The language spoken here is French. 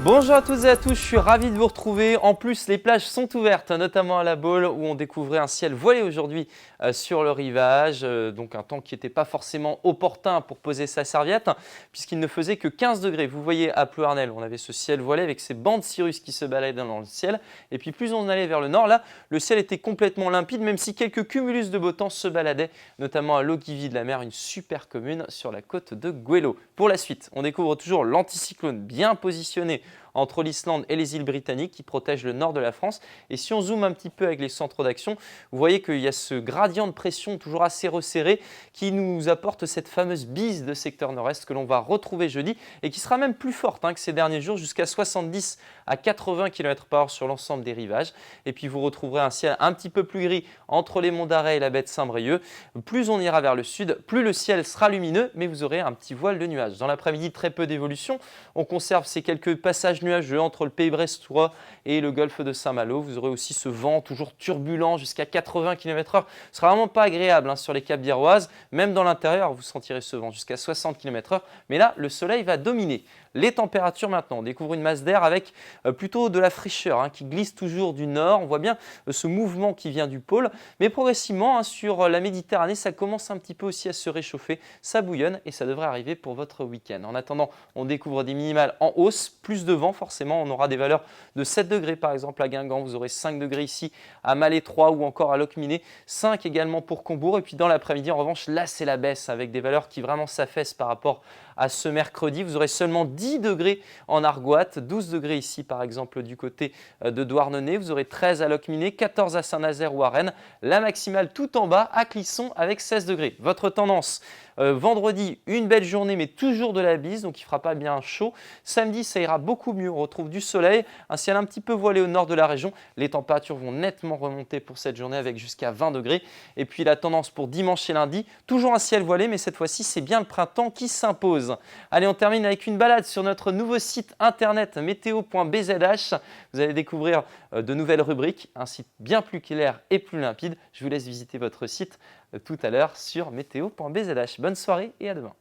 Bonjour à toutes et à tous, je suis ravi de vous retrouver. En plus, les plages sont ouvertes, notamment à la Baule où on découvrait un ciel voilé aujourd'hui sur le rivage. Donc un temps qui n'était pas forcément opportun pour poser sa serviette puisqu'il ne faisait que 15 degrés. Vous voyez à Plouarnel, on avait ce ciel voilé avec ces bancs de cirrus qui se baladaient dans le ciel. Et puis plus on allait vers le nord, là, le ciel était complètement limpide même si quelques cumulus de beau temps se baladaient, notamment à Loquivy de la Mer, une super commune sur la côte de Goëlo. Pour la suite, on découvre toujours l'anticyclone bien positionné entre l'Islande et les îles britanniques qui protègent le nord de la France. Et si on zoome un petit peu avec les centres d'action, vous voyez qu'il y a ce gradient de pression toujours assez resserré qui nous apporte cette fameuse bise de secteur nord-est que l'on va retrouver jeudi et qui sera même plus forte que ces derniers jours, jusqu'à 70 à 80 km/h sur l'ensemble des rivages. Et puis vous retrouverez un ciel un petit peu plus gris entre les monts d'Arrée et la baie de Saint-Brieuc. Plus on ira vers le sud, plus le ciel sera lumineux, mais vous aurez un petit voile de nuages. Dans l'après-midi, très peu d'évolution. On conserve ces quelques passages nuageux entre le pays brestois et le golfe de Saint-Malo. Vous aurez aussi ce vent toujours turbulent jusqu'à 80 km/h. Ce sera vraiment pas agréable sur les Caps d'Iroise. Même dans l'intérieur, vous sentirez ce vent jusqu'à 60 km/h. Mais là, le soleil va dominer. Les températures maintenant, on découvre une masse d'air avec plutôt de la fraîcheur qui glisse toujours du nord. On voit bien ce mouvement qui vient du pôle. Mais progressivement, sur la Méditerranée, ça commence un petit peu aussi à se réchauffer. Ça bouillonne et ça devrait arriver pour votre week-end. En attendant, on découvre des minimales en hausse, plus de vent forcément. On aura des valeurs de 7 degrés par exemple à Guingamp. Vous aurez 5 degrés ici à Malétroit ou encore à Locminé. 5 également pour Combourg. Et puis dans l'après-midi, en revanche, là c'est la baisse avec des valeurs qui vraiment s'affaissent par rapport à ce mercredi. Vous aurez seulement 10 degrés en Argoate, 12 degrés ici par exemple du côté de Douarnenez. Vous aurez 13 à Locminé, 14 à Saint-Nazaire ou à Rennes. La maximale tout en bas à Clisson avec 16 degrés. Votre tendance, vendredi, une belle journée mais toujours de la bise, donc il ne fera pas bien chaud. Samedi, ça ira beaucoup mieux. On retrouve du soleil, un ciel un petit peu voilé au nord de la région. Les températures vont nettement remonter pour cette journée avec jusqu'à 20 degrés. Et puis la tendance pour dimanche et lundi, toujours un ciel voilé, mais cette fois-ci, c'est bien le printemps qui s'impose. Allez, on termine avec une balade sur notre nouveau site internet météo.bzh. Vous allez découvrir de nouvelles rubriques, un site bien plus clair et plus limpide. Je vous laisse visiter votre site tout à l'heure sur météo.bzh. Bonne soirée et à demain.